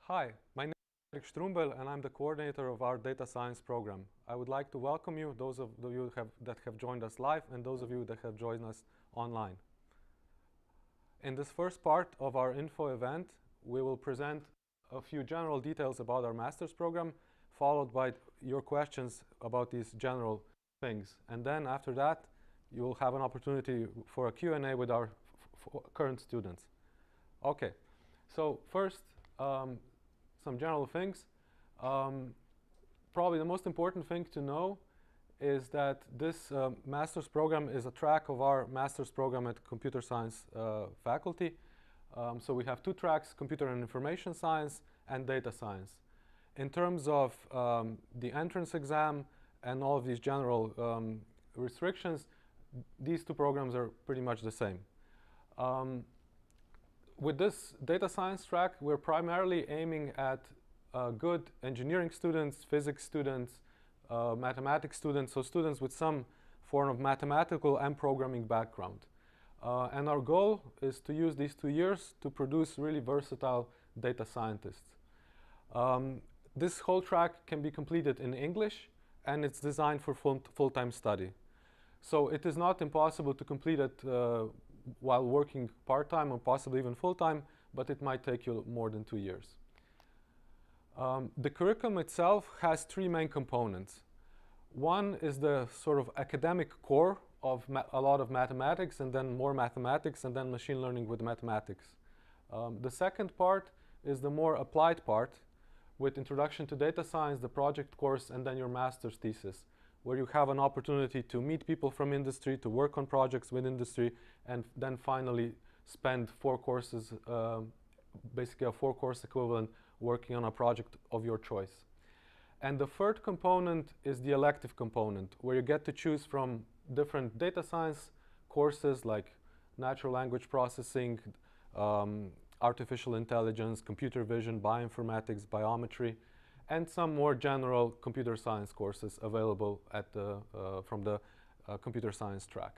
Hi, my name is Strumbel and I'm the coordinator of our data science program. I would like to welcome you, those of you that have joined us live and those of you that have joined us online. In this first part of our info event, we will present a few general details about our master's program, followed by your questions about these general things. And then after that, you will have an opportunity for a Q&A with our current students. Okay, so first, some general things. Probably the most important thing to know is that this master's program is a track of our master's program at Computer Science Faculty. So we have two tracks, Computer and Information Science and Data Science. In terms of the entrance exam and all of these general restrictions, these two programs are pretty much the same. With this data science track, we're primarily aiming at good engineering students, physics students, mathematics students, so students with some form of mathematical and programming background. And our goal is to use these 2 years to produce really versatile data scientists. This whole track can be completed in English, and it's designed for full-time study. So it is not impossible to complete it while working part-time or possibly even full-time, but it might take you more than 2 years. The curriculum itself has three main components. One is the sort of academic core of a lot of mathematics, and then more mathematics, and then machine learning with mathematics. The second part is the more applied part, with introduction to data science, the project course, and then your master's thesis, where you have an opportunity to meet people from industry, to work on projects with industry, and then finally spend 4 courses, basically a 4-course equivalent, working on a project of your choice. And the third component is the elective component, where you get to choose from different data science courses like natural language processing, artificial intelligence, computer vision, bioinformatics, biometry, and some more general computer science courses available at from the computer science track.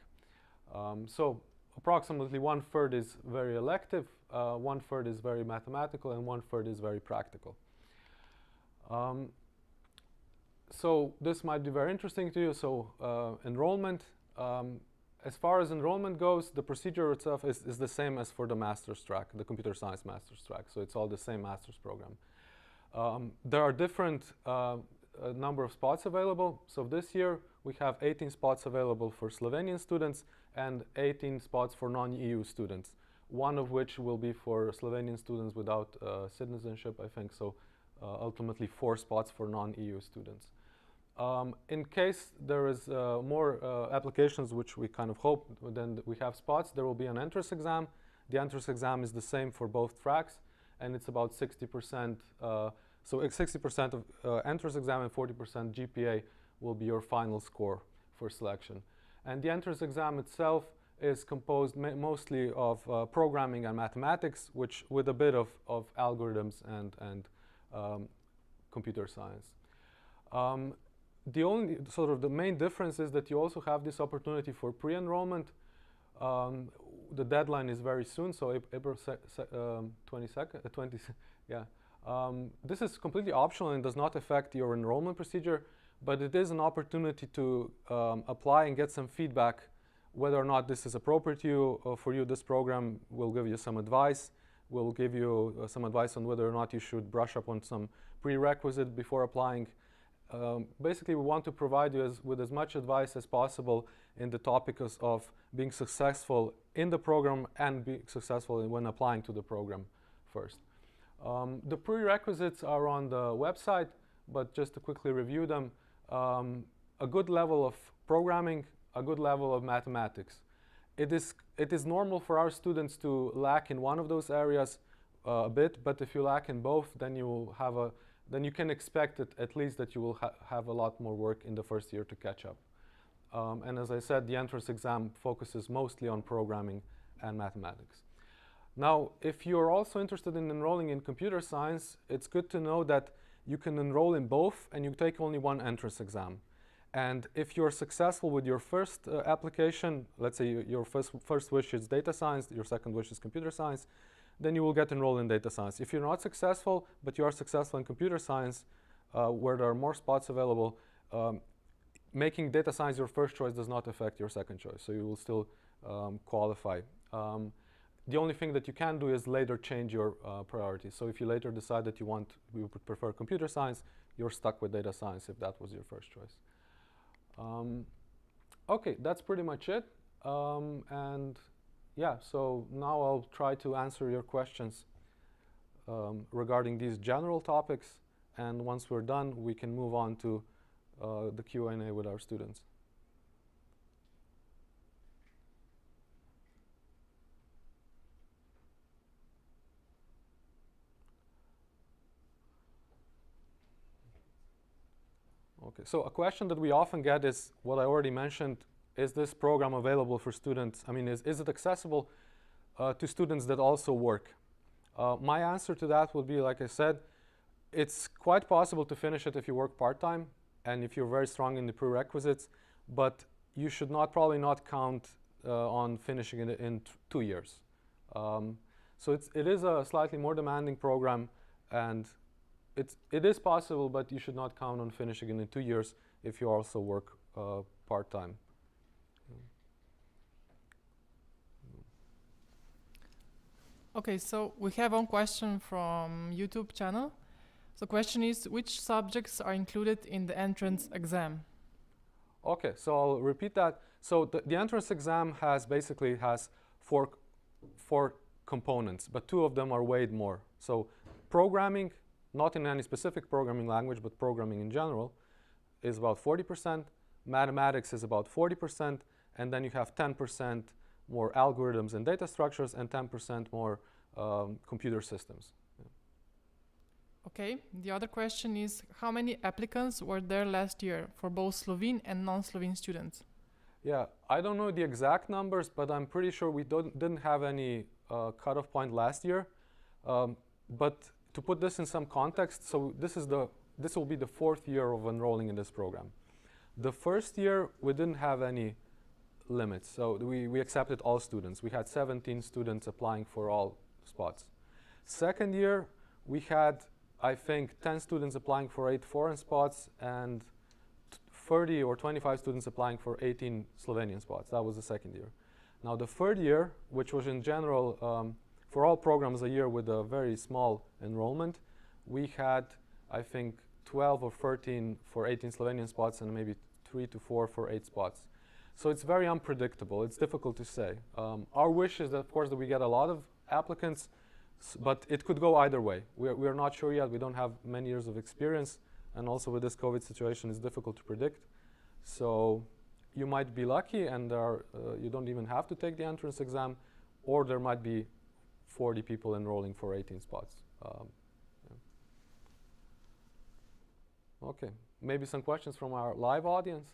So approximately 1/3 is very elective, 1/3 is very mathematical, and 1/3 is very practical. So this might be very interesting to you. So enrollment, as far as enrollment goes, the procedure itself is the same as for the master's track, the computer science master's track. So it's all the same master's program. There are different number of spots available. So this year we have 18 spots available for Slovenian students and 18 spots for non-EU students, one of which will be for Slovenian students without citizenship, I think. So ultimately 4 spots for non-EU students. In case there is more applications, which we kind of hope, then we have spots, there will be an entrance exam. The entrance exam is the same for both tracks, and it's about 60%. So 60% of entrance exam and 40% GPA will be your final score for selection. And the entrance exam itself is composed mostly of programming and mathematics, which with a bit of algorithms and computer science. The only sort of the main difference is that you also have this opportunity for pre-enrollment. The deadline is very soon, so April 22nd, yeah. This is completely optional and does not affect your enrollment procedure, but it is an opportunity to apply and get some feedback whether or not this is appropriate to you. For you, this program will give you some advice. We'll give you some advice on whether or not you should brush up on some prerequisite before applying. Basically, we want to provide you with as much advice as possible in the topics of being successful in the program and being successful when applying to the program first. The prerequisites are on the website, but just to quickly review them, a good level of programming, a good level of mathematics. It is normal for our students to lack in one of those areas a bit, but if you lack in both, then you will have then you can expect at least that you will have a lot more work in the first year to catch up. And as I said, the entrance exam focuses mostly on programming and mathematics. Now, if you're also interested in enrolling in computer science, it's good to know that you can enroll in both and you take only one entrance exam. And if you're successful with your first application, let's say your first wish is data science, your second wish is computer science, then you will get enrolled in data science. If you're not successful, but you are successful in computer science, where there are more spots available, making data science your first choice does not affect your second choice, so you will still qualify. The only thing that you can do is later change your priorities. So if you later decide that you would prefer computer science, you're stuck with data science if that was your first choice. Okay, that's pretty much it. And yeah, so now I'll try to answer your questions regarding these general topics. And once we're done, we can move on to the Q&A with our students. Okay, so a question that we often get is what I already mentioned: is this program available for students? I mean, is it accessible to students that also work? My answer to that would be, like I said, it's quite possible to finish it if you work part-time and if you're very strong in the prerequisites, but you should probably not count on finishing it in 2 years. So it is a slightly more demanding program, and it is possible, but you should not count on finishing it in 2 years if you also work part-time. Okay, so we have one question from YouTube channel. The question is, which subjects are included in the entrance exam? Okay, so I'll repeat that. So the entrance exam basically has four components, but 2 of them are weighed more. So programming, not in any specific programming language, but programming in general, is about 40%. Mathematics is about 40%. And then you have 10% more algorithms and data structures and 10% more computer systems. Yeah. Okay, the other question is, how many applicants were there last year for both Slovene and non-Slovene students? Yeah, I don't know the exact numbers, but I'm pretty sure we didn't have any cutoff point last year. But to put this in some context, so this will be the 4th year of enrolling in this program. The first year, we didn't have any limits, so we accepted all students. We had 17 students applying for all spots. Second year, we had, I think, 10 students applying for 8 foreign spots and 30 or 25 students applying for 18 Slovenian spots. That was the second year. Now the third year, which was in general for all programs a year with a very small enrollment, we had, I think, 12 or 13 for 18 Slovenian spots and maybe 3 to 4 for 8 spots. So it's very unpredictable. It's difficult to say. Our wish is that, of course, that we get a lot of applicants, but it could go either way. We are not sure yet. We don't have many years of experience, and also with this COVID situation, it's difficult to predict. So you might be lucky, and you don't even have to take the entrance exam, or there might be 40 people enrolling for 18 spots. Yeah. Okay, maybe some questions from our live audience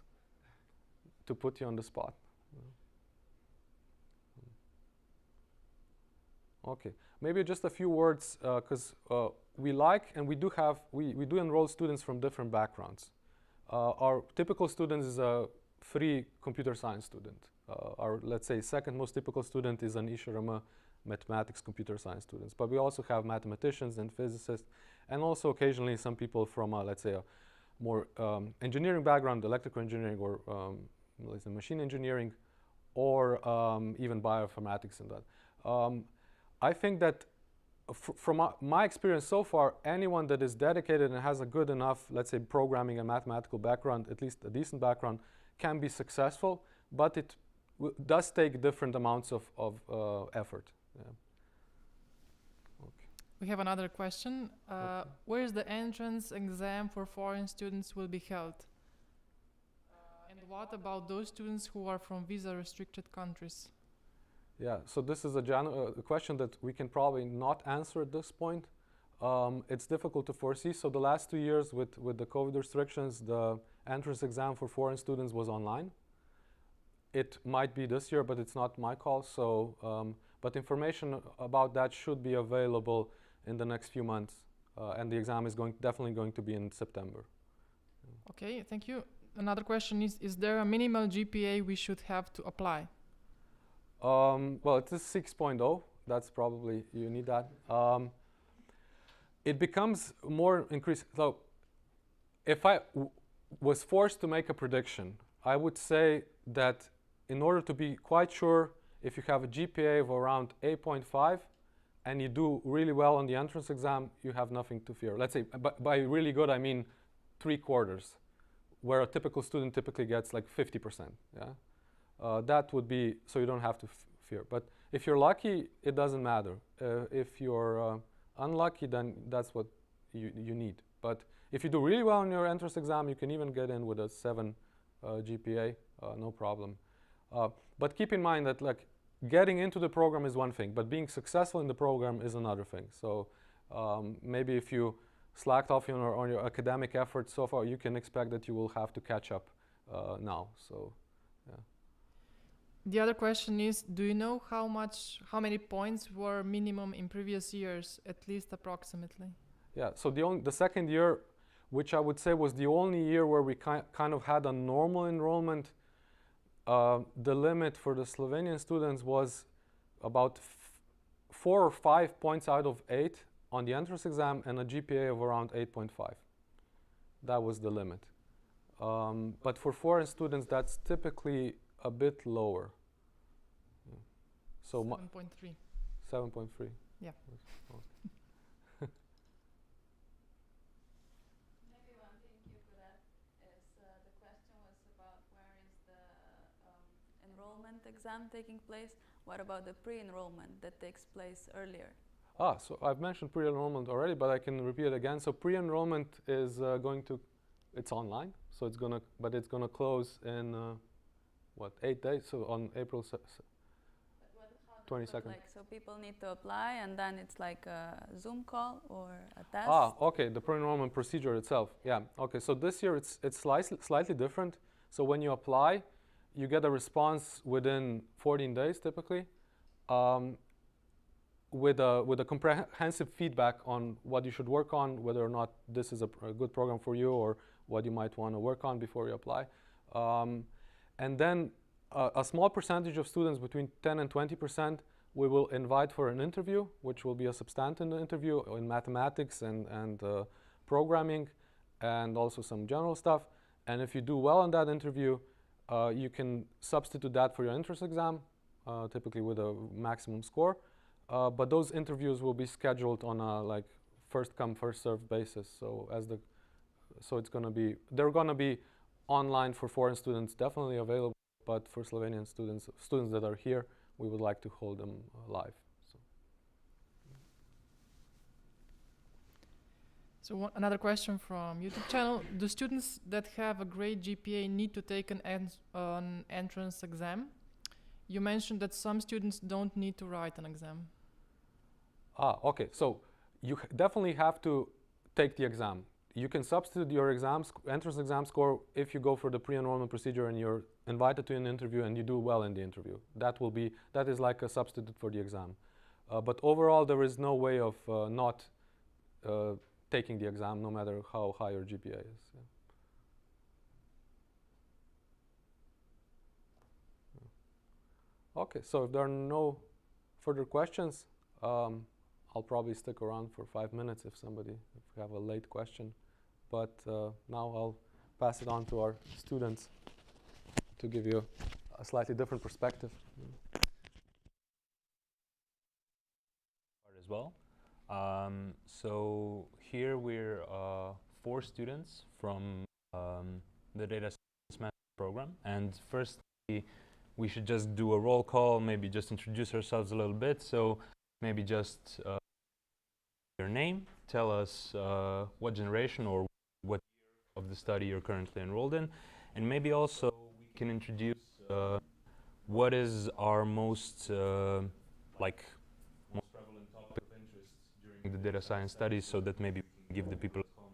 to put you on the spot. Okay, maybe just a few words, because we like and we do enroll students from different backgrounds. Our typical student is a free computer science student. Our, let's say, second most typical student is an IŠRM mathematics computer science students. But we also have mathematicians and physicists, and also occasionally some people from, let's say, a more engineering background, electrical engineering or let's say machine engineering, or even bioinformatics and that. I think that from my experience so far, anyone that is dedicated and has a good enough, let's say, programming and mathematical background, at least a decent background, can be successful, but it does take different amounts of effort. Yeah. Okay. We have another question. Okay. Where is the entrance exam for foreign students will be held? And what about those students who are from visa-restricted countries? Yeah, so this is a question that we can probably not answer at this point. It's difficult to foresee. So the last 2 years with the COVID restrictions, the entrance exam for foreign students was online. It might be this year, but it's not my call. So, but information about that should be available in the next few months. And the exam is definitely going to be in September. Okay, thank you. Another question is there a minimal GPA we should have to apply? Well, it is 6.0, that's probably, you need that. It becomes more increasing. So if I was forced to make a prediction, I would say that in order to be quite sure, if you have a GPA of around 8.5 and you do really well on the entrance exam, you have nothing to fear. Let's say, by really good, I mean 3/4, where a typical student typically gets like 50%. Yeah, that would be, so you don't have to fear. But if you're lucky, it doesn't matter. If you're unlucky, then that's what you need. But if you do really well in your entrance exam, you can even get in with a 7 GPA, no problem. But keep in mind that like getting into the program is one thing, but being successful in the program is another thing. So maybe if you slacked off on your academic efforts so far, you can expect that you will have to catch up now. So, yeah. The other question is, do you know how many points were minimum in previous years, at least approximately? Yeah, so the second year, which I would say was the only year where we kind of had a normal enrollment, the limit for the Slovenian students was about 4 or 5 points out of 8 on the entrance exam and a GPA of around 8.5. That was the limit. But for foreign students, that's typically a bit lower. Yeah. So 7.3. 7.3. Yeah. Maybe one thing you could add is the question was about where is the enrollment exam taking place. What about the pre-enrollment that takes place earlier? So I've mentioned pre-enrollment already, but I can repeat it again. So pre-enrollment is it's online. So it's gonna close in what, 8 days? So on April 22nd. Like, so people need to apply, and then it's like a Zoom call or a test. Okay. The pre-enrollment procedure itself. Yeah. Okay. So this year it's slightly different. So when you apply, you get a response within 14 days typically, with a comprehensive feedback on what you should work on, whether or not this is a good program for you, or what you might want to work on before you apply. And then a small percentage of students, between 10 and 20%, we will invite for an interview, which will be a substantive interview in mathematics and programming, and also some general stuff. And if you do well on that interview, you can substitute that for your entrance exam, typically with a maximum score. But those interviews will be scheduled on a like first come first served basis. So they're gonna be online for foreign students, definitely available. But for Slovenian students that are here, we would like to hold them live. So another question from YouTube channel: do students that have a great GPA need to take an entrance exam? You mentioned that some students don't need to write an exam. Okay. So you definitely have to take the exam. You can substitute your entrance exam score if you go for the pre-enrollment procedure and you're invited to an interview and you do well in the interview. That is like a substitute for the exam. But overall, there is no way of not taking the exam, no matter how high your GPA is. Yeah. Okay, so if there are no further questions, I'll probably stick around for 5 minutes if you have a late question. But now I'll pass it on to our students to give you a slightly different perspective. As well. So here we're 4 students from the DataScience Master program. And first, we should just do a roll call, maybe just introduce ourselves a little bit. So maybe just your name, tell us what generation or what year of the study you're currently enrolled in, and maybe also we can introduce what is our most prevalent topic of interest during the data science studies, so that maybe we can give the people at home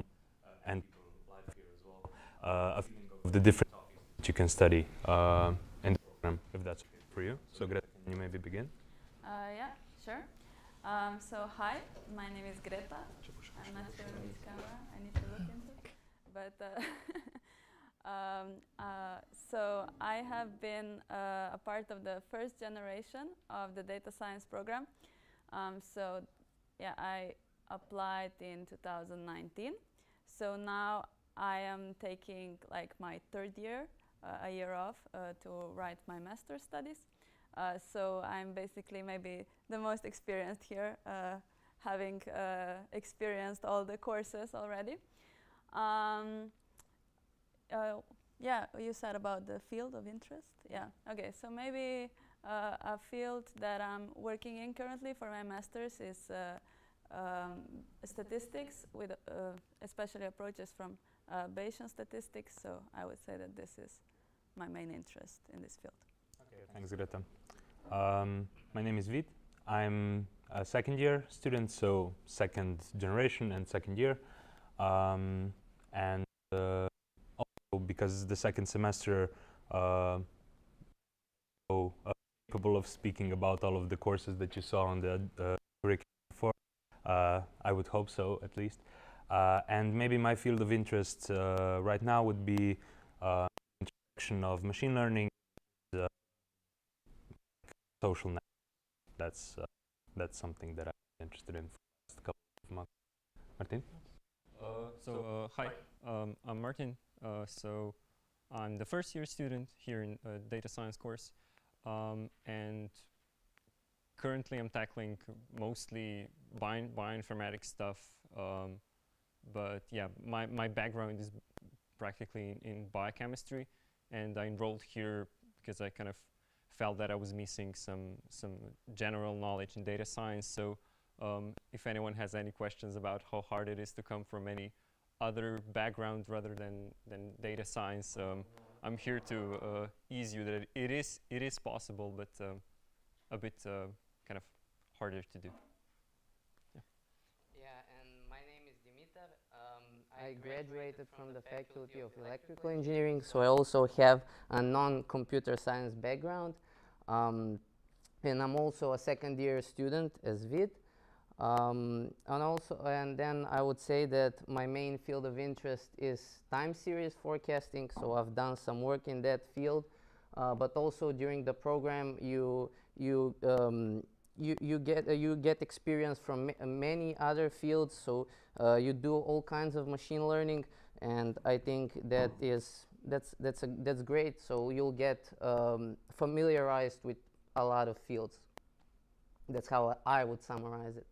and people live here as well a feeling of the different topics that you can study in the program, if that's okay for you. So Greta, can you maybe begin? Yeah, sure. So hi, my name is Greta. I'm not sure which camera I need to look into, but so I have been a part of the first generation of the data science program. So yeah, I applied in 2019. So now I am taking like my third year, a year off to write my master's studies. So I'm basically maybe the most experienced here, having experienced all the courses already. Yeah, you said about the field of interest. Yeah, okay, so maybe a field that I'm working in currently for my master's is statistics, with especially approaches from Bayesian Statistics. So I would say that this is my main interest in this field. Okay, thanks, Greta. My name is Vid. I'm a second year student, so second generation and second year. And also because the second semester capable of speaking about all of the courses that you saw on the curriculum before. I would hope so, at least. And maybe my field of interest right now would be introduction of machine learning, social networks. That's something that I'm interested in for the last couple of months. Martin? Hi, I'm Martin. So I'm the first year student here in data science course, and currently I'm tackling mostly bioinformatics stuff. But yeah, my background is practically in biochemistry, and I enrolled here because I kind of felt that I was missing some general knowledge in data science. So if anyone has any questions about how hard it is to come from any other background rather than data science, I'm here to ease you that it is possible, but a bit kind of harder to do. Yeah, and my name is Dimitar. I graduated from the Faculty of Electrical Engineering, so I also have a non-computer science background. And I'm also a second year student as Vid. And then I would say that my main field of interest is time series forecasting, so I've done some work in that field. But also during the program, you get experience from many other fields, so you do all kinds of machine learning, and I think that's great. So you'll get familiarized with a lot of fields. That's how I would summarize it.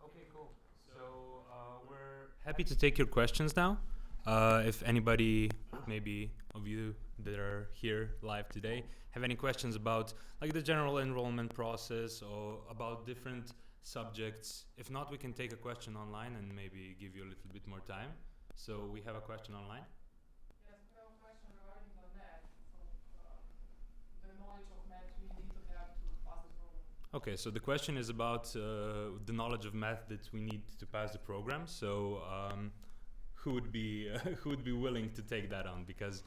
Okay, cool. So we're happy to take your questions now. If anybody, maybe of you that are here live today, have any questions about like the general enrollment process or about different subjects. If not, we can take a question online and maybe give you a little bit more time. So we have a question online. Yes, we have a question regarding the math. So the knowledge of math we need to have to pass the program. Okay, so the question is about the knowledge of math that we need to pass the program. So who would be willing to take that on? Because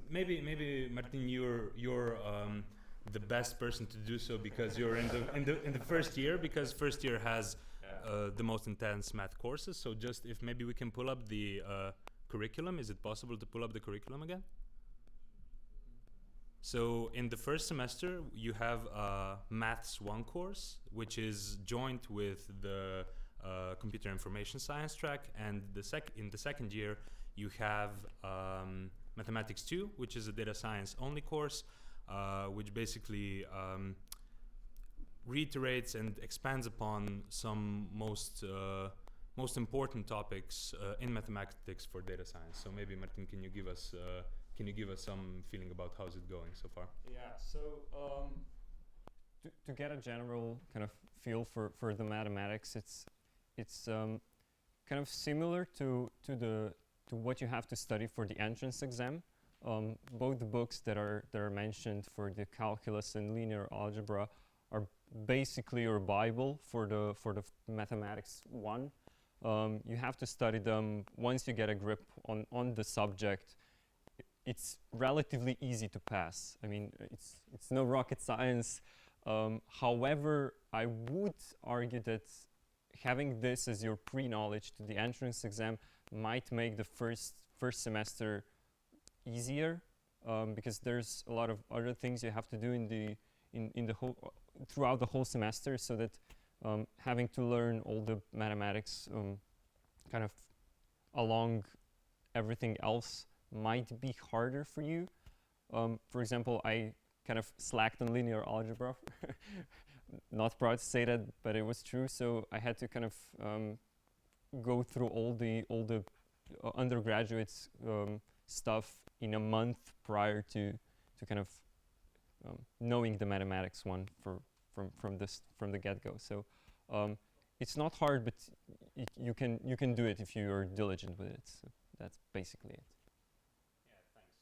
maybe Martin, you're the best person to do so because you're in the first year, because first year has the most intense math courses. So just if maybe we can pull up the curriculum. Is it possible to pull up the curriculum again? So in the first semester you have a Maths 1 course, which is joint with the Computer Information Science track, and in the second year you have Mathematics 2, which is a data science only course, which basically reiterates and expands upon some most important topics in mathematics for data science. So maybe Martin, can you give us some feeling about how's it going so far? Yeah, so to get a general kind of feel for the mathematics, it's kind of similar to what you have to study for the entrance exam. Both the books that are mentioned for the calculus and linear algebra are basically your Bible for the Mathematics 1. You have to study them once you get a grip on the subject. It's relatively easy to pass. I mean, it's no rocket science. However, I would argue that having this as your pre-knowledge to the entrance exam might make the first semester easier, because there's a lot of other things you have to do in in the whole throughout the whole semester, so that having to learn all the mathematics kind of along everything else might be harder for you. For example, I kind of slacked on linear algebra. Not proud to say that, but it was true. So I had to kind of go through all the undergraduate stuff in a month prior to kind of knowing the mathematics one from the get-go. So it's not hard, but you can do it if you are diligent with it. So that's basically it. Yeah, thanks.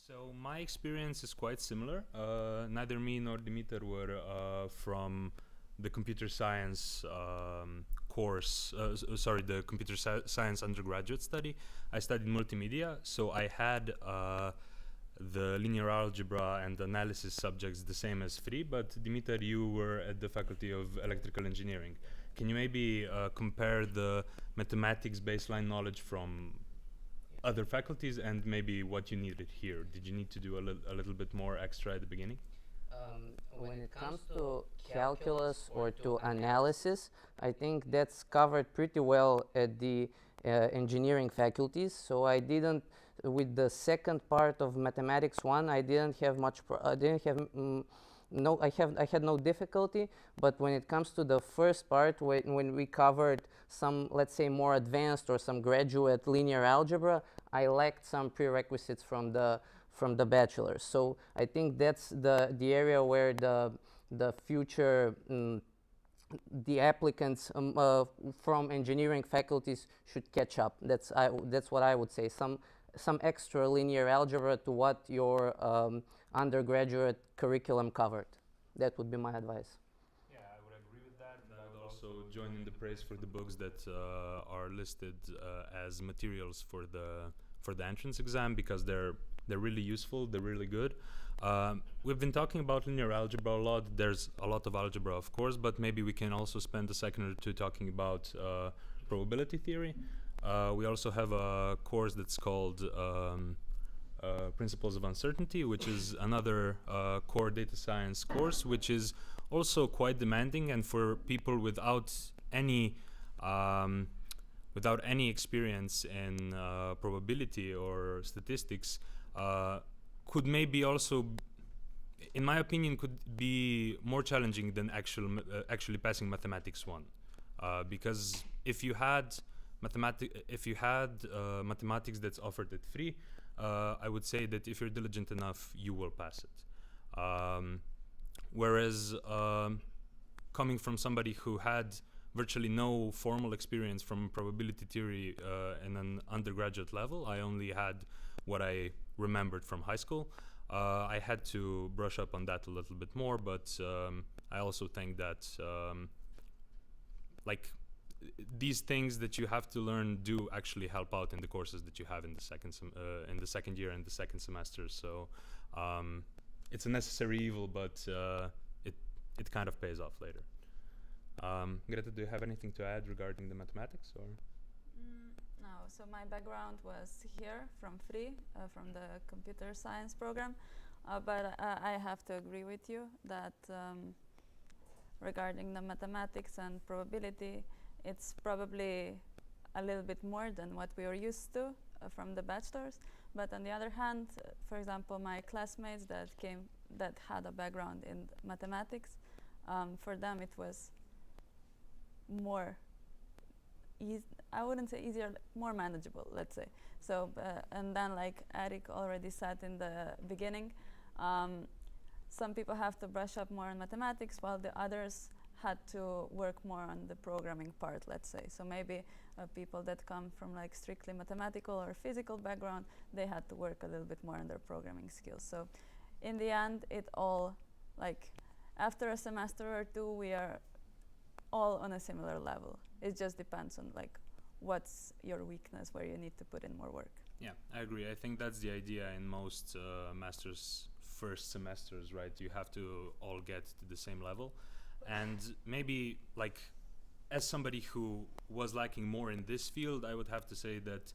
So my experience is quite similar. Neither me nor Dimitar were from the computer science course, the computer science undergraduate study. I studied multimedia, so I had the linear algebra and analysis subjects the same as free, but Dimitar, you were at the Faculty of Electrical Engineering. Can you maybe compare the mathematics baseline knowledge from other faculties and maybe what you needed here? Did you need to do a little bit more extra at the beginning? When it comes to calculus or to analysis, I think that's covered pretty well at the engineering faculties. So I didn't, with the second part of mathematics 1, I didn't have much. I had no difficulty. But when it comes to the first part, when we covered some, let's say, more advanced or some graduate linear algebra, I lacked some prerequisites from the bachelor's. So I think that's the area where the future the applicants from engineering faculties should catch up. That's what I would say. Some extra linear algebra to what your undergraduate curriculum covered. That would be my advice. Yeah, I would agree with that. And I would also join in the praise for the books that are listed as materials for the entrance exam, because they're really useful, they're really good. We've been talking about linear algebra a lot. There's a lot of algebra, of course, but maybe we can also spend a second or two talking about probability theory. We also have a course that's called Principles of Uncertainty, which is another core data science course, which is also quite demanding, and for people without any experience in probability or statistics, could maybe also, in my opinion, could be more challenging than actually passing mathematics 1, because if you had mathematics that's offered at free, I would say that if you're diligent enough, you will pass it. Whereas coming from somebody who had virtually no formal experience from probability theory in an undergraduate level, I only had what I remembered from high school. I had to brush up on that a little bit more, but I also think that like these things that you have to learn do actually help out in the courses that you have in the second year and the second semester. So it's a necessary evil, but it kind of pays off later. Greta, do you have anything to add regarding the mathematics, or? No, so my background was here from free, from the computer science program, but I have to agree with you that regarding the mathematics and probability, it's probably a little bit more than what we are used to from the bachelor's. But on the other hand, for example, my classmates that had a background in mathematics, for them it was more I wouldn't say easier, more manageable, let's say. So, and then like Eric already said in the beginning, some people have to brush up more on mathematics, while the others had to work more on the programming part, let's say. So maybe people that come from like strictly mathematical or physical background, they had to work a little bit more on their programming skills. So in the end, it all, like after a semester or two, we are all on a similar level. It just depends on like what's your weakness, where you need to put in more work. Yeah, I agree. I think that's the idea in most master's first semesters, right? You have to all get to the same level. And maybe like as somebody who was lacking more in this field, I would have to say that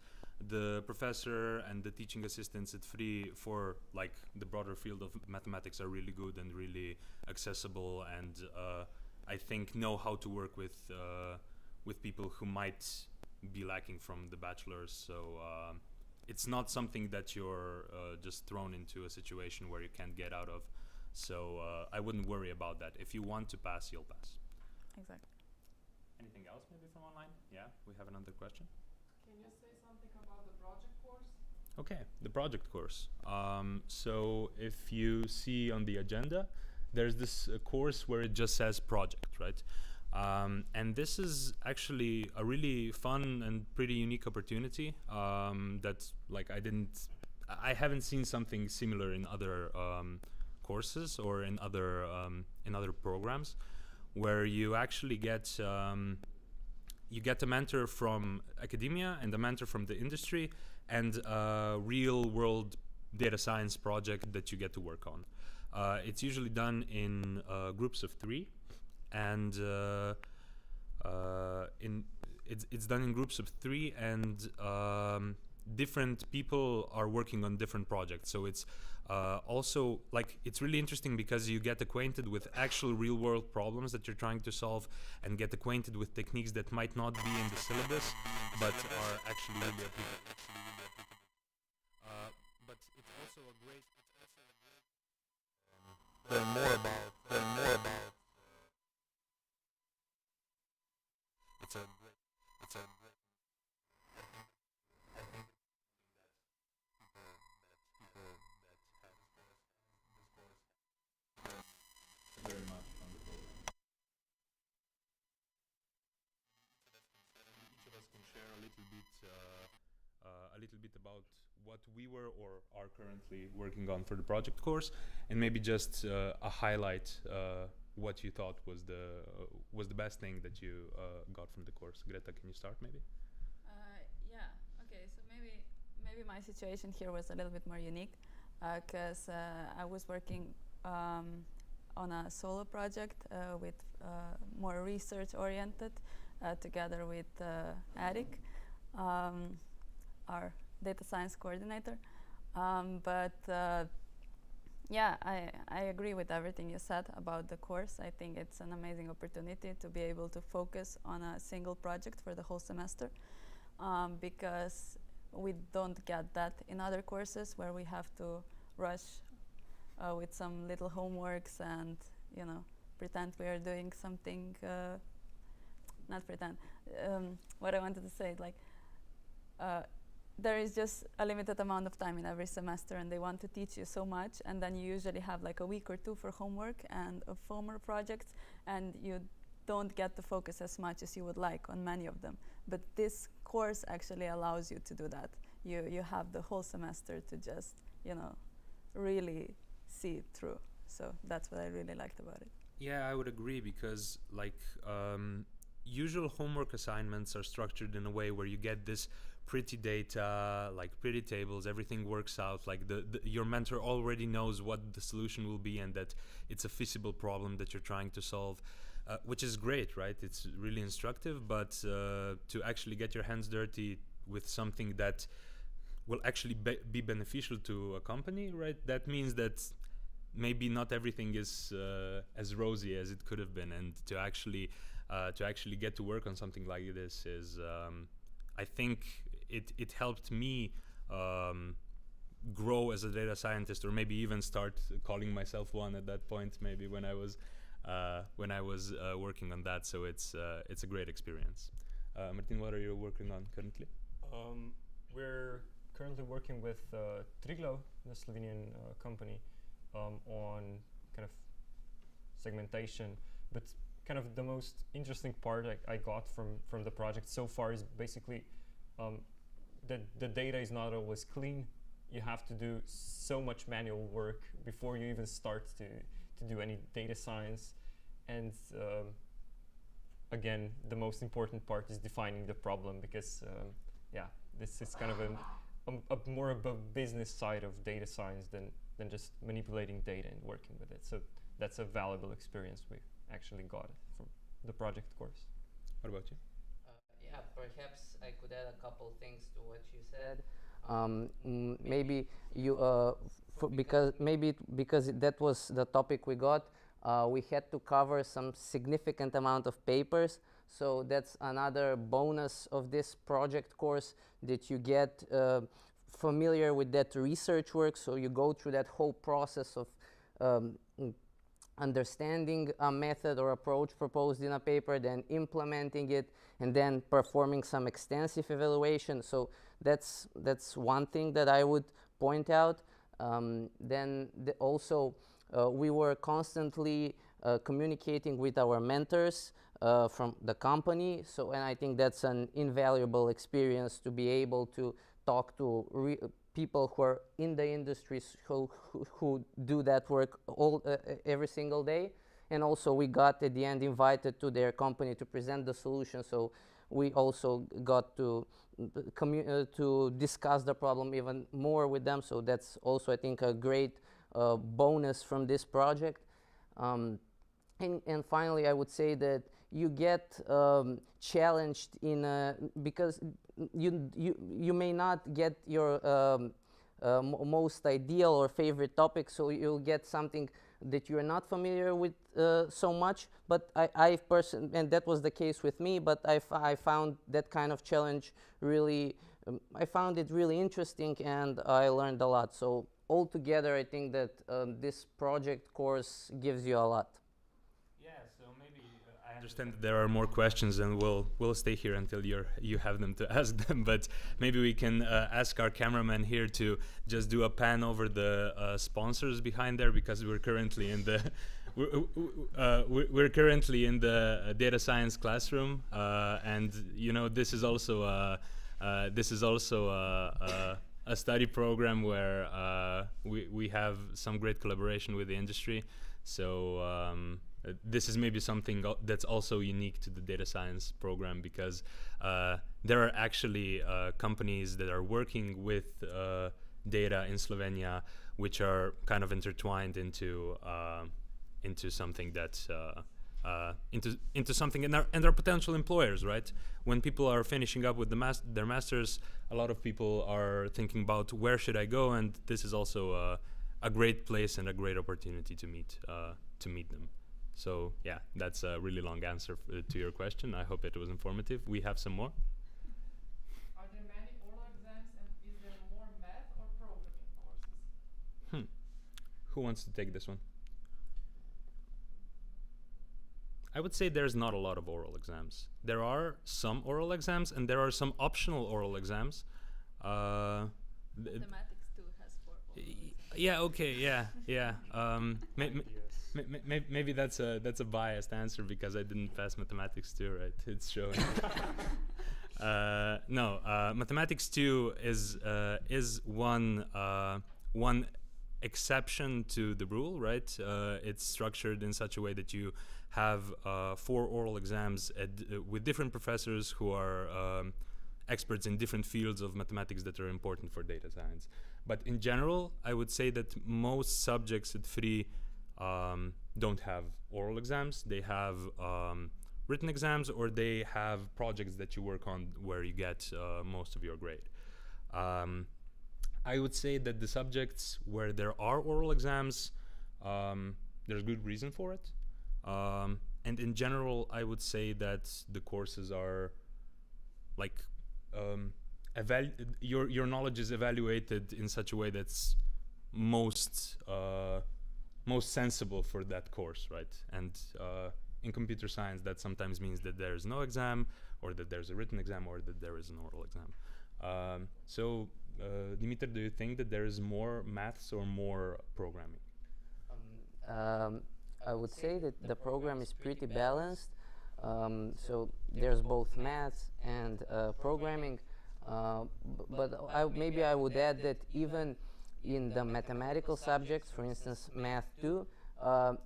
the professor and the teaching assistants at free for like the broader field of mathematics are really good and really accessible, and I think know how to work with people who might be lacking from the bachelor's. So it's not something that you're just thrown into a situation where you can't get out of. So I wouldn't worry about that. If you want to pass, you'll pass. Exactly. Anything else maybe from online? Yeah, we have another question. Can you say something about the project course? Okay, the project course. So if you see on the agenda, there's this course where it just says project, right? And this is actually a really fun and pretty unique opportunity that like I haven't seen something similar in other courses or in other programs, where you actually get a mentor from academia and a mentor from the industry and a real world data science project that you get to work on. It's usually done in groups of 3, and it's done in groups of 3, and different people are working on different projects. So it's also like it's really interesting because you get acquainted with actual real world problems that you're trying to solve, and get acquainted with techniques that might not be in the syllabus but are actually really applicable. But it's also a great learn more about it's a great I think people that have this course very much on the program. Each of us can share a little bit about what we were or are currently working on for the project course, and maybe just a highlight what you thought was the best thing that you got from the course. Greta, can you start maybe? Yeah. Okay. So maybe my situation here was a little bit more unique because I was working on a solo project with more research oriented, together with Eric, our data science coordinator. Yeah, I agree with everything you said about the course. I think it's an amazing opportunity to be able to focus on a single project for the whole semester, because we don't get that in other courses where we have to rush with some little homeworks and, you know, pretend we are doing something, not pretend, what I wanted to say, like, there is just a limited amount of time in every semester, and they want to teach you so much, and then you usually have like a week or 2 for homework and former projects, and you don't get to focus as much as you would like on many of them. But this course actually allows you to do that. You have the whole semester to just, you know, really see it through. So that's what I really liked about it. Yeah, I would agree, because like usual homework assignments are structured in a way where you get this pretty data, like pretty tables, everything works out, like your mentor already knows what the solution will be and that it's a feasible problem that you're trying to solve, which is great, right? It's really instructive, but to actually get your hands dirty with something that will actually be beneficial to a company, right? That means that maybe not everything is as rosy as it could have been, and to actually get to work on something like this is, I think it helped me grow as a data scientist, or maybe even start calling myself one at that point, maybe when I was working on that. So it's a great experience. Martin, what are you working on currently? We're currently working with Triglav, the Slovenian company, on kind of segmentation, but kind of the most interesting part I got from the project so far is basically the data is not always clean. You have to do so much manual work before you even start to do any data science. And again, the most important part is defining the problem, because yeah, this is kind of a more of a business side of data science than just manipulating data and working with it. So that's a valuable experience we actually got from the project course. What about you? Yeah, Yeah, perhaps I could add a couple things to what you said. Maybe you, because that was the topic we got, we had to cover some significant amount of papers. So that's another bonus of this project course, that you get familiar with that research work. So you go through that whole process of understanding a method or approach proposed in a paper, then implementing it, and then performing some extensive evaluation. So that's one thing that I would point out. Then also we were constantly communicating with our mentors from the company. So, and I think that's an invaluable experience, to be able to talk to people who are in the industries who do that work every single day. And also we got at the end invited to their company to present the solution. So we also got to discuss the problem even more with them. So that's also, I think, a great bonus from this project. And finally, I would say that you get challenged in because you may not get your most ideal or favorite topic, so you'll get something that you're not familiar with so much. But I personally, and that was the case with me, but I found that kind of challenge really, I found it really interesting, and I learned a lot. So altogether, I think that this project course gives you a lot. Yeah, so maybe I understand that there are more questions, and we'll stay here until you have them to ask them. But maybe we can ask our cameraman here to just do a pan over the sponsors behind there, because we're currently in the we're currently in the data science classroom, and you know, this is also a study program where we have some great collaboration with the industry. So this is maybe something that's also unique to the data science program, because there are actually companies that are working with data in Slovenia, which are kind of intertwined into something that's into something, and they're potential employers, right? When people are finishing up with their masters, a lot of people are thinking about where should I go, and this is also a great place and a great opportunity to meet them. So yeah, that's a really long answer to your question. I hope it was informative. We have some more. Are there many oral exams, and is there more math or programming courses? Who wants to take this one? I would say there's not a lot of oral exams. There are some oral exams, and there are some optional oral exams. Mathematics too has 4 oral exams. Yeah. Okay. Yeah. Maybe that's a biased answer, because I didn't pass mathematics 2, right? It's showing. No, mathematics 2 is one exception to the rule, right? It's structured in such a way that you have 4 oral exams with different professors who are experts in different fields of mathematics that are important for data science. But in general, I would say that most subjects at FRI don't have oral exams. They have written exams, or they have projects that you work on where you get most of your grade. I would say that the subjects where there are oral exams, there's good reason for it. And in general, I would say that the courses are like your knowledge is evaluated in such a way that's most sensible for that course, right? And in computer science, that sometimes means that there's no exam, or that there's a written exam, or that there is an oral exam. So Dimitar, do you think that there is more maths or more programming? I would say that the program is pretty balanced. So there's both maths and programming. But maybe I would add that even in the mathematical subjects, for instance, math 2,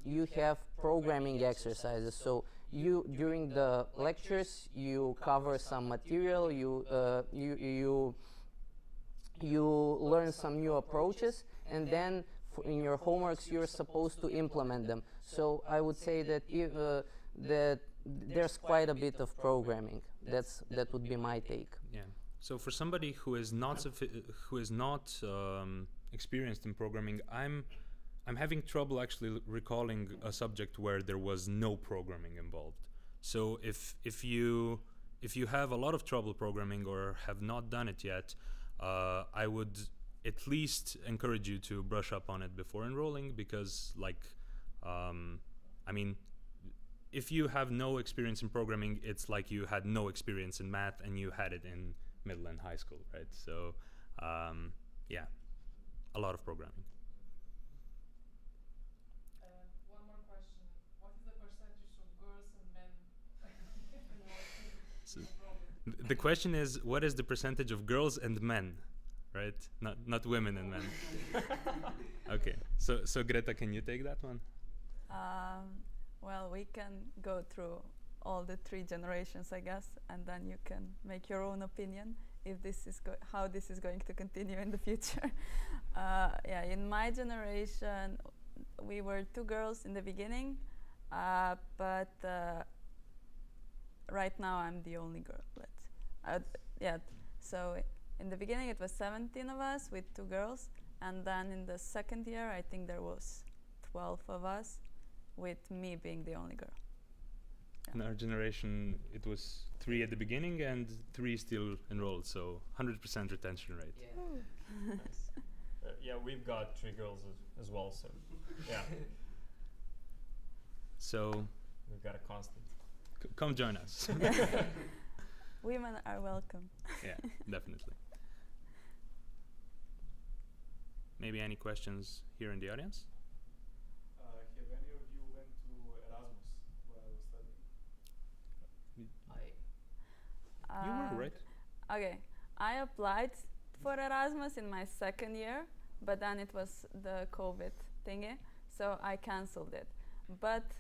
you have programming exercises. So you, during the lectures, you cover some material, you learn some new approaches, and then in your homeworks you're supposed to implement them. So I would say that that there's quite a bit of programming. that would be my take. Yeah. So for somebody who is not experienced in programming, I'm having trouble actually recalling a subject where there was no programming involved. So if you have a lot of trouble programming or have not done it yet, I would at least encourage you to brush up on it before enrolling, because I mean, if you have no experience in programming, it's like you had no experience in math and you had it in middle and high school, right? So yeah, a lot of programming. One more question. What is the percentage of girls and men? So the question is, what is the percentage of girls and men, right? Not women and men. Okay, so Greta, can you take that one? Well, we can go through all the 3 generations, I guess, and then you can make your own opinion if this is how this is going to continue in the future. Yeah, in my generation, we were 2 girls in the beginning, but right now I'm the only girl. Yeah, so in the beginning it was 17 of us with 2 girls, and then in the second year I think there was 12 of us, with me being the only girl. Yeah. In our generation, it was 3 at the beginning and 3 still enrolled, so 100% retention rate. Yeah. Nice. Yeah, we've got 3 girls as well, so yeah. So We've got a constant. come join us. Women are welcome. Yeah, definitely. Maybe any questions here in the audience? Have any of you went to Erasmus while studying? You were, right? Okay, I applied for Erasmus in my second year, but then it was the COVID thingy, so I cancelled it. But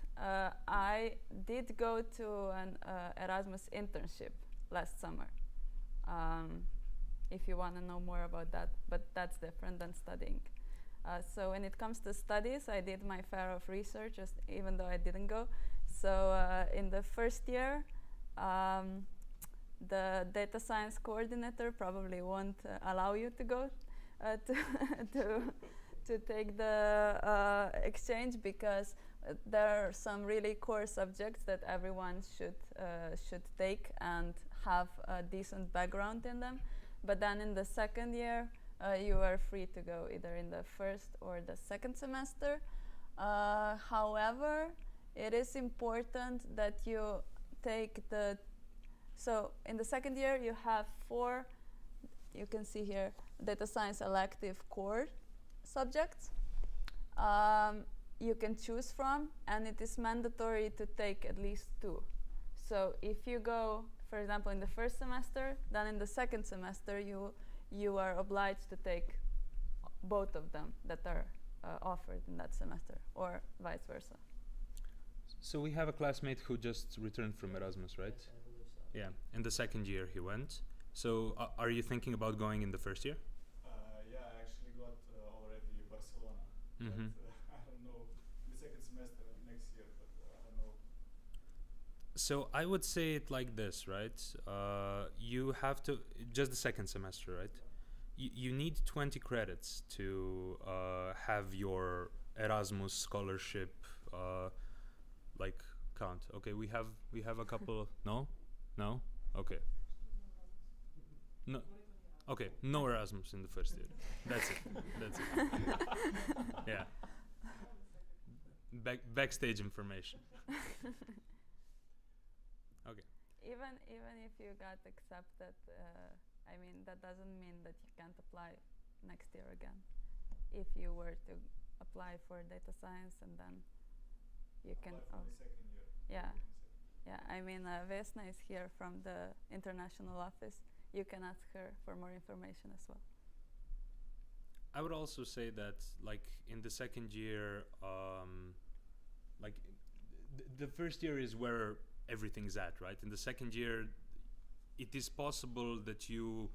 I did go to an Erasmus internship last summer. If you want to know more about that, but that's different than studying. So when it comes to studies, I did my fair of research, even though I didn't go. So in the first year, the data science coordinator probably won't allow you to go to take the exchange, because there are some really core subjects that everyone should take and have a decent background in them. But then in the second year, you are free to go either in the first or the second semester. However, it is important that you take so in the second year you have 4, you can see here, data science elective core subjects you can choose from, and it is mandatory to take at least 2. So if you go, for example, in the first semester, then in the second semester you are obliged to take both of them that are offered in that semester, or vice versa. So we have a classmate who just returned from Erasmus, right? Yes, I believe so. Yeah, in the second year he went. So are you thinking about going in the first year? Yeah, I actually got already Barcelona. Mm-hmm. But, I don't know, the second semester next year, but I don't know. So I would say it like this, right? You have to, just the second semester, right? You need 20 credits to have your Erasmus scholarship like count. Okay, we have a couple. No? Okay. No. Okay, no Erasmus in the first year. That's it. Yeah. Backstage information. Okay. Even if you got accepted, I mean, that doesn't mean that you can't apply next year again. If you were to apply for data science, and then you can. Apply for the second year. Yeah. Yeah, I mean, Vesna is here from the international office. You can ask her for more information as well. I would also say that, like, in the second year, like, the first year is where everything's at, right? In the second year, it is possible that you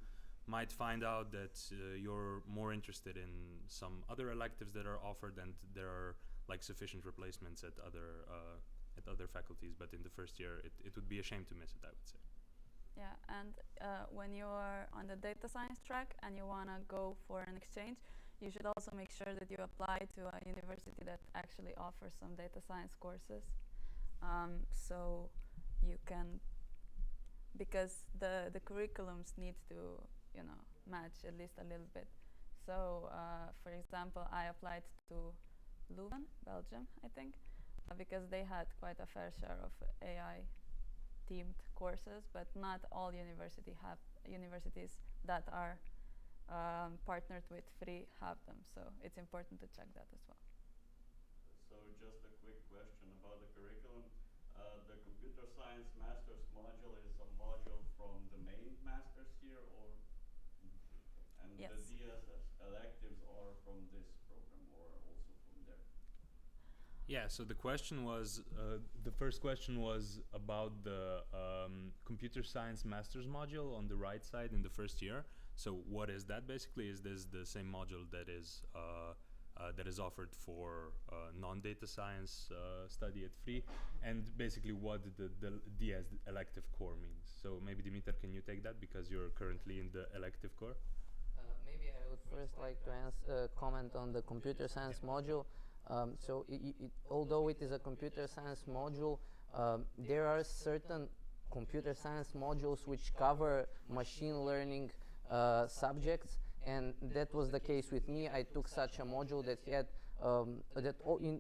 might find out that you're more interested in some other electives that are offered, and there are, like, sufficient replacements at other faculties. But in the first year, it would be a shame to miss it, I would say. Yeah, and when you are on the data science track and you want to go for an exchange, you should also make sure that you apply to a university that actually offers some data science courses. So you can, because the curriculums need to, you know, match at least a little bit. So, for example, I applied to Leuven, Belgium, I think, because they had quite a fair share of AI themed courses, but not all universities that are partnered with free have them. So it's important to check that as well. So just a quick question about the curriculum. The Computer Science Master's module is a module from the main masters here, or and yes. The DS electives are from this program or also from there? Yeah, so the question was, the first question was about the Computer Science Master's module on the right side in the first year. So what is that basically? Is this the same module that is offered for non-data science study at free? And basically what the DS elective core means. So maybe Dimitar, can you take that because you're currently in the elective core? Maybe I would first like to comment on the computer science module. So although it is a computer science module, there are certain computer science modules which cover machine learning subjects, and that was the case with me. I took such a module that had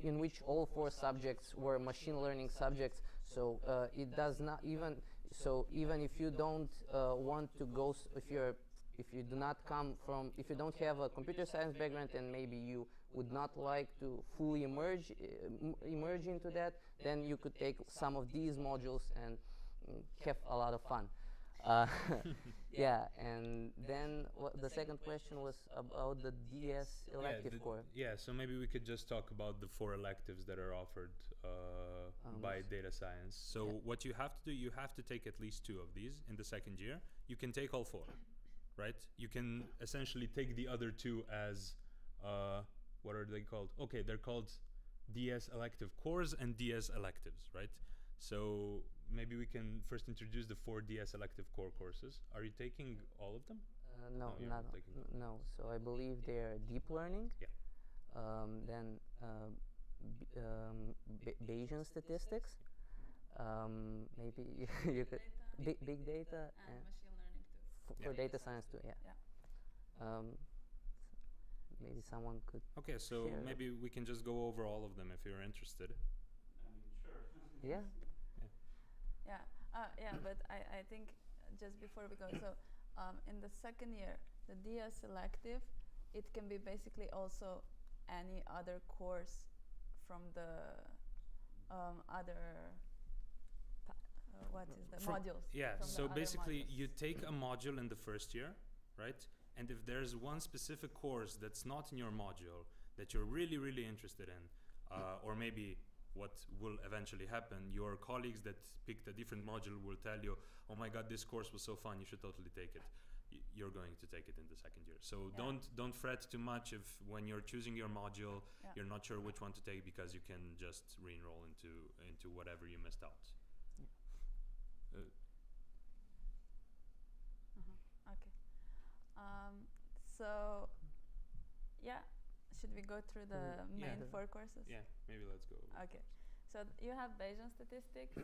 in which all 4 subjects were machine learning subjects. So it does not even if you don't want to go, if you do not come from, if you don't have a computer science background and maybe you would not like to fully emerge into that, then you could take some of these modules and have a lot of fun. Yeah, and then the second question was about the DS elective core. Yeah, so maybe we could just talk about the 4 electives that are offered by data science. So what you have to do, you have to take at least 2 of these in the second year. You can take all 4, right? You can essentially take the other 2 as, what are they called? Okay, they're called DS elective cores and DS electives, right? So maybe we can first introduce the 4 DS elective core courses. Are you taking all of them? No, no. So I believe they're deep learning. Yeah. Then Bayesian Statistics. Maybe you could big data and machine learning too. For data science too. Yeah. Maybe someone could. Okay, so maybe we can just go over all of them if you're interested. I mean, sure. Yeah. Yeah, but I think just before we go, so in the second year, the DS elective, it can be basically also any other course from the other modules. Yeah, so basically you take a module in the first year, right? And if there's one specific course that's not in your module that you're really, really interested in, or maybe what will eventually happen, your colleagues that picked a different module will tell you, oh my god, this course was so fun, you should totally take it. You're going to take it in the second year. So don't fret too much if when you're choosing your module, you're not sure which one to take, because you can just re-enroll into whatever you missed out. Okay. So, should we go through the main 4 courses? Yeah, maybe let's go. Okay. So you have Bayesian Statistics,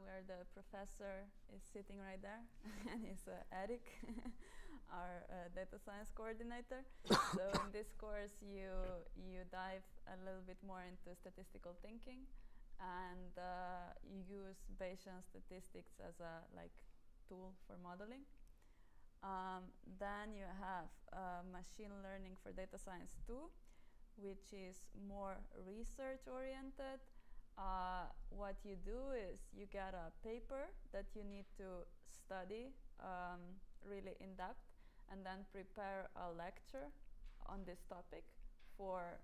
where the professor is sitting right there, and he's Eric, our data science coordinator. So in this course, you dive a little bit more into statistical thinking, and you use Bayesian Statistics as a tool for modeling. Then you have machine learning for data science 2, which is more research oriented. What you do is you get a paper that you need to study really in depth, and then prepare a lecture on this topic for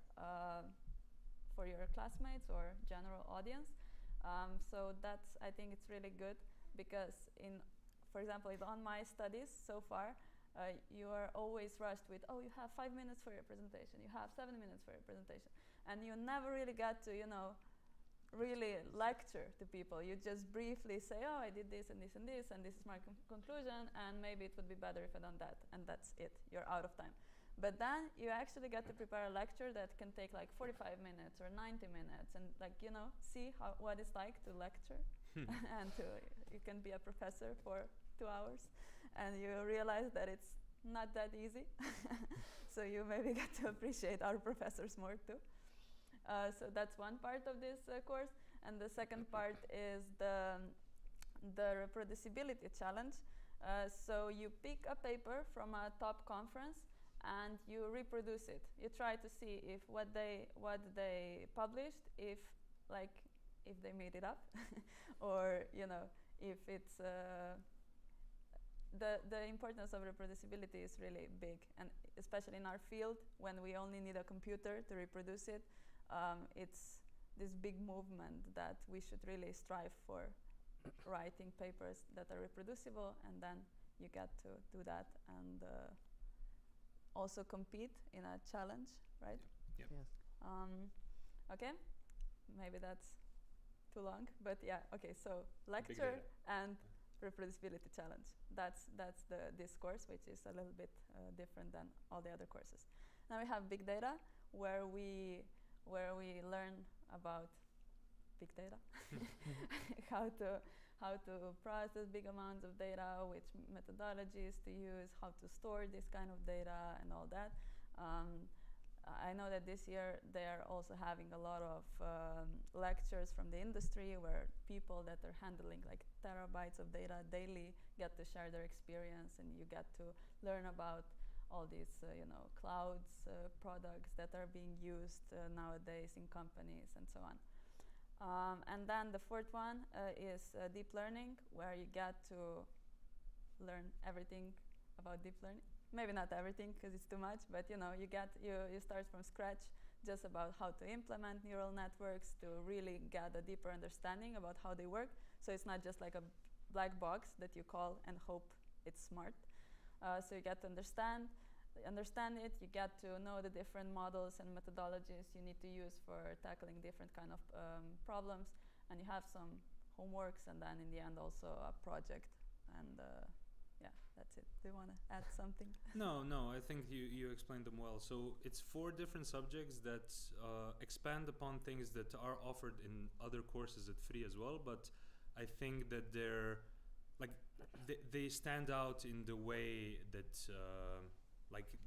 your classmates or general audience. So I think it's really good, because for example, on my studies so far, you are always rushed with, you have 5 minutes for your presentation, you have 7 minutes for your presentation, and you never really get to, really lecture to people. You just briefly say, oh, I did this and this and this, and this is my conclusion, and maybe it would be better if I done that, and that's it. You're out of time. But then you actually get to prepare a lecture that can take like 45 minutes or 90 minutes, and like, you know, see what it's like to lecture, and you can be a professor for 2 hours, and you realize that it's not that easy. So you maybe get to appreciate our professors more too. So that's one part of this course, and the second part is the reproducibility challenge. So you pick a paper from a top conference and you reproduce it. You try to see if what they published, if they made it up, or you know, if it's the importance of reproducibility is really big, and especially in our field when we only need a computer to reproduce it. It's this big movement that we should really strive for, writing papers that are reproducible, and then you get to do that and also compete in a challenge, right? Yep. Yes. Okay, maybe that's too long, but yeah, okay, so lecture and reproducibility challenge. That's this course, which is a little bit different than all the other courses. Now we have big data, where we learn about big data, how to process big amounts of data, which methodologies to use, how to store this kind of data, and all that. I know that this year they are also having a lot of lectures from the industry, where people that are handling like terabytes of data daily get to share their experience, and you get to learn about all these clouds products that are being used nowadays in companies and so on. And then the fourth one is deep learning, where you get to learn everything about deep learning. Maybe not everything, because it's too much, but you start from scratch, just about how to implement neural networks to really get a deeper understanding about how they work. So it's not just like a black box that you call and hope it's smart. So you get to understand it, you get to know the different models and methodologies you need to use for tackling different kind of problems, and you have some homeworks, and then in the end also a project, and yeah, that's it. Do you want to add something? No, I think you explained them well. So it's 4 different subjects that expand upon things that are offered in other courses at free as well, but I think that they're they stand out in the way that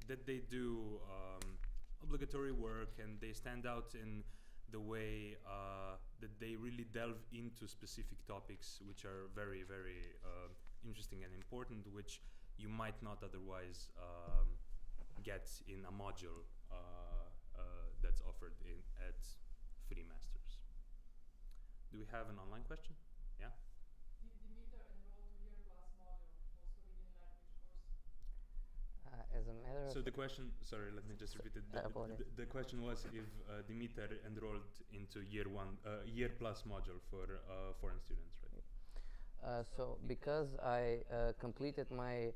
that they do obligatory work, and they stand out in the way that they really delve into specific topics which are very, very interesting and important, which you might not otherwise get in a module that's offered at free masters. Do we have an online question? Yeah? As a matter of So the question, sorry, let me just repeat it. The question was if Dimitar enrolled into year plus module for foreign students, right? So because I completed my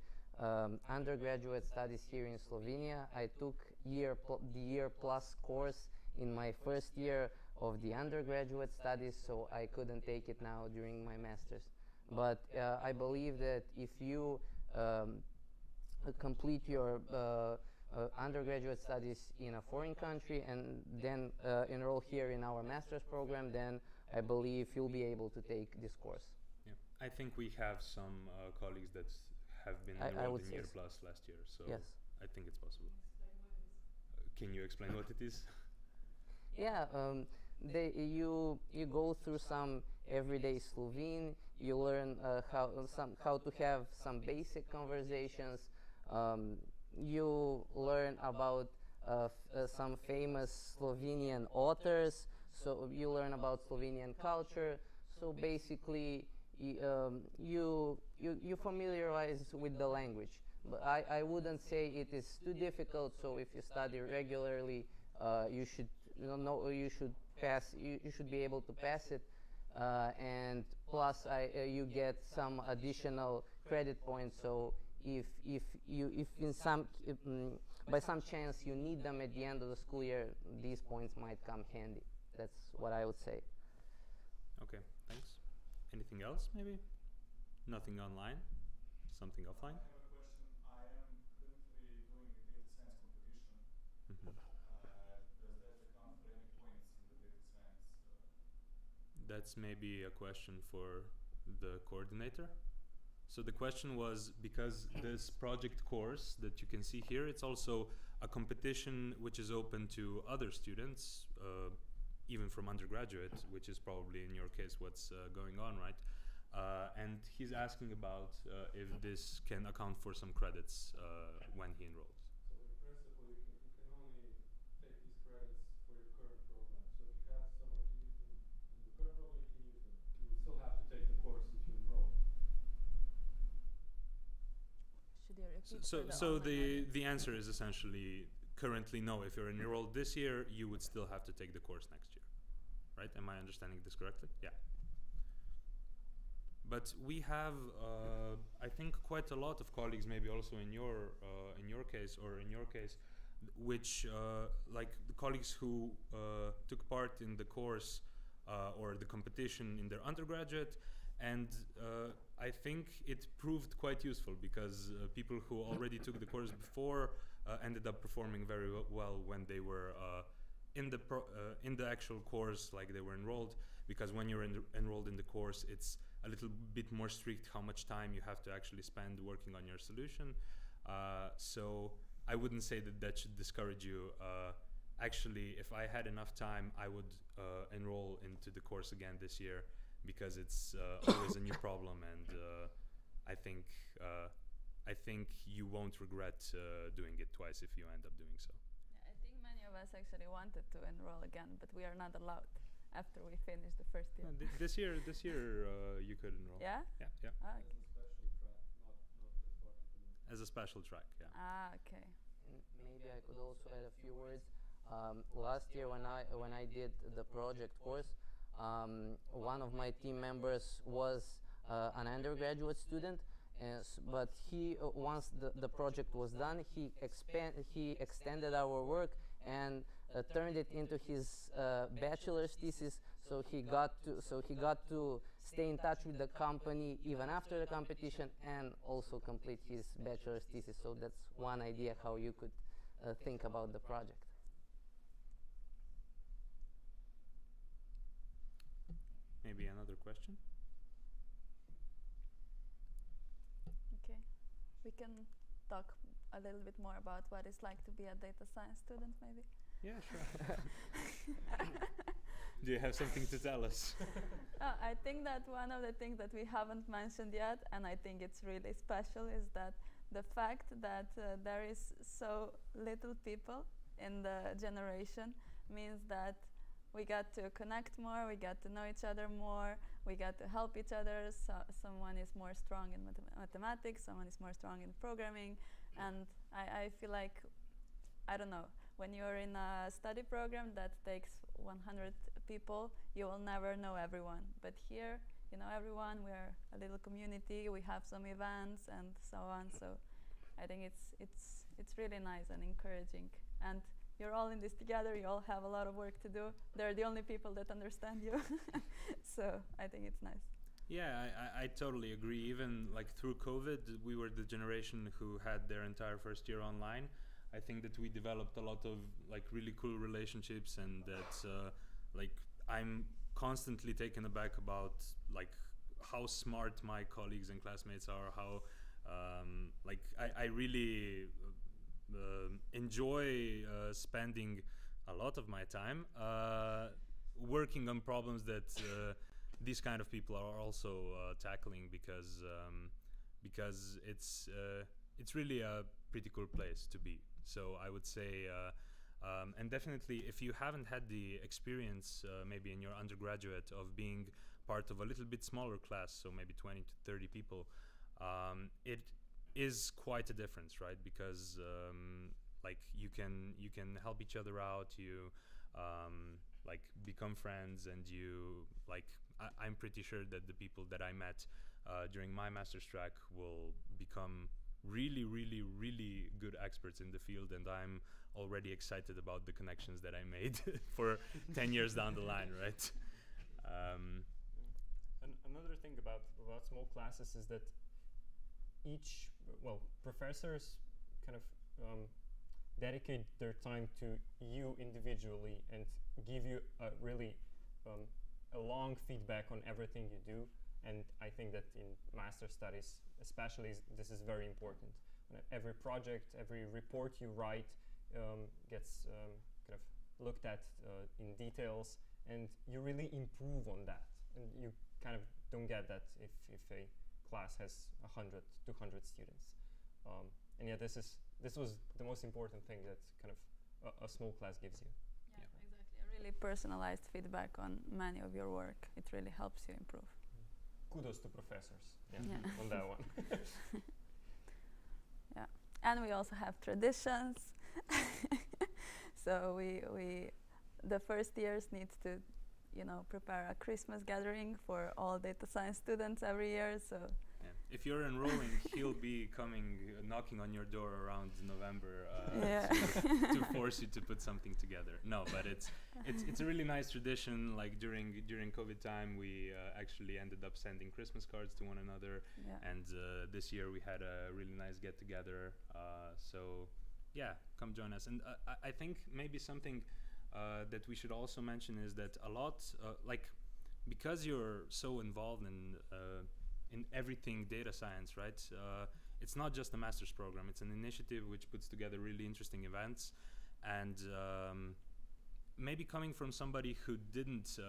undergraduate studies here in Slovenia, I took the year plus course in my first year of the undergraduate studies, so I couldn't take it now during my master's. But I believe that if you complete your undergraduate studies in a foreign country and then enroll here in our master's program, then I believe you'll be able to take this course. Yeah, I think we have some colleagues that have been enrolled in year plus last year, so yes. I think it's possible. Can you explain what it is? Yeah, you go through some everyday Slovene. You learn how to have some basic conversations. You learn about some famous Slovenian authors. So you learn about Slovenian culture. So basically, you familiarize with the language. But I wouldn't say it is too difficult. So if you study regularly, you should pass. You should be able to pass it. And plus, you get some additional credit points. So if by some chance you need them at the end of the school year, these points might come handy. That's what I would say. Okay, thanks. Anything else, maybe? Nothing online? Something offline? I have a question. I am currently doing a data science competition. Mhm. Does that account for any points in the data science? That's maybe a question for the coordinator. So the question was, because this project course that you can see here, it's also a competition which is open to other students, even from undergraduate, which is probably in your case what's going on, right? And he's asking about if this can account for some credits when he enrolls. So in principle, you can only take these credits for your current program. So if you had somewhere to use them in the current program, you can use them. You would still have to take the course if you enroll. Should you repeat? So the answer is essentially currently no. If you're enrolled this year, you would still have to take the course next year, right? Am I understanding this correctly? Yeah. But we have, I think, quite a lot of colleagues, maybe also in your case, which like the colleagues who took part in the course or the competition in their undergraduate, and I think it proved quite useful because people who already took the course before ended up performing very well when they were in the actual course, like they were enrolled. Because when you're enrolled in the course, it's a little bit more strict how much time you have to actually spend working on your solution. So I wouldn't say that should discourage you. Actually, if I had enough time, I would enroll into the course again this year, because it's always a new problem, and I think you won't regret doing it twice if you end up doing so. Yeah, I think many of us actually wanted to enroll again, but we are not allowed after we finish the first year. This year you could enroll. Yeah? Yeah. Ah, okay. As a special track, yeah. Ah, okay. Maybe I could also add a few words. Last year when I did the project course, one of my team members was an undergraduate student, but he once the project was done, he extended our work and turned it into his bachelor's thesis. So he got to stay in touch with the company even after the competition and also complete his bachelor's thesis. So that's one idea how you could think about the project. Maybe another question? Okay. We can talk a little bit more about what it's like to be a data science student, maybe? Yeah, sure. Do you have something to tell us? I think that one of the things that we haven't mentioned yet, and I think it's really special, is that the fact that there is so little people in the generation means that we got to connect more, we got to know each other more, we got to help each other. So someone is more strong in mathematics, someone is more strong in programming, and I feel like, I don't know, when you're in a study program that takes 100 people, you will never know everyone. But here, you know everyone, we're a little community, we have some events and so on, so I think it's really nice and encouraging. And you're all in this together, you all have a lot of work to do. They're the only people that understand you. So I think it's nice. Yeah, I totally agree. Even like through COVID, we were the generation who had their entire first year online. I think that we developed a lot of like really cool relationships, and that like I'm constantly taken aback about like how smart my colleagues and classmates are, how like I really enjoy spending a lot of my time working on problems that these kind of people are also tackling, because it's really a pretty cool place to be. So I would say, and definitely if you haven't had the experience maybe in your undergraduate of being part of a little bit smaller class, so maybe 20 to 30 people, it is quite a difference, right? Because like you can help each other out, you like become friends, and you like I'm pretty sure that the people that I met during my master's track will become really good experts in the field, and I'm already excited about the connections that I made for 10 years down the line, right? another thing about small classes is that each, well, professors kind of dedicate their time to you individually and give you a really a long feedback on everything you do. And I think that in master studies, especially, this is very important. When every project, every report you write gets kind of looked at in details, and you really improve on that. And you kind of don't get that if a class has 100, 200 students. And yeah, this was the most important thing that kind of a small class gives you. Yeah, exactly. A really personalized feedback on many of your work. It really helps you improve. Kudos to professors Yeah. on that one. Yeah, and we also have traditions. So we the first years need to, prepare a Christmas gathering for all data science students every year. So Yeah. If you're enrolling, he'll be coming, knocking on your door around November to force you to put something together. No, but it's a really nice tradition. Like during COVID time, we actually ended up sending Christmas cards to one another. Yeah. And this year we had a really nice get together. So yeah, come join us. And I think maybe something that we should also mention is that a lot, because you're so involved in everything data science, right? It's not just a master's program. It's an initiative which puts together really interesting events. And maybe coming from somebody who didn't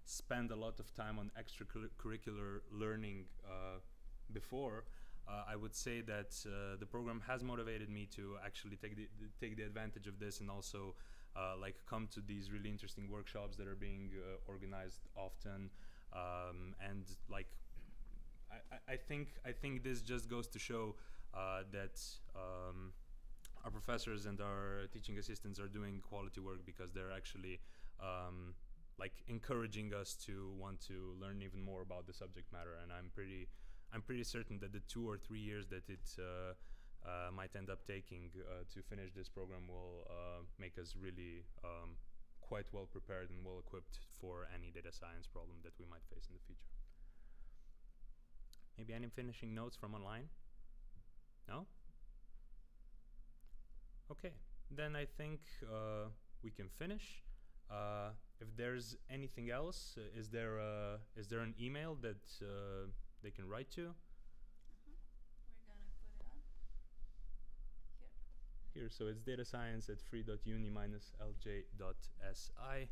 spend a lot of time on extracurricular learning before, I would say that the program has motivated me to actually take the advantage of this and also come to these really interesting workshops that are being organized often. And I think this just goes to show that our professors and our teaching assistants are doing quality work because they're actually encouraging us to want to learn even more about the subject matter. And I'm pretty certain that the 2 or 3 years that it might end up taking to finish this program will make us really quite well prepared and well equipped for any data science problem that we might face in the future. Maybe any finishing notes from online? No? Okay, then I think we can finish. If there's anything else, is there an email that they can write to? We're gonna put it on Here, so it's datascience@free.uni-lj.si.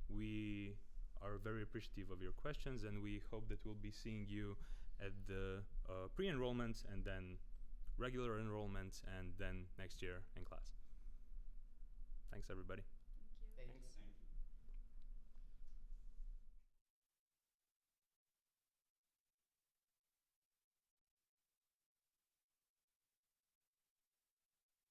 We are very appreciative of your questions, and we hope that we'll be seeing you at the pre-enrollment and then regular enrollment and then next year in class. Thanks, everybody. Thank you. Thank you.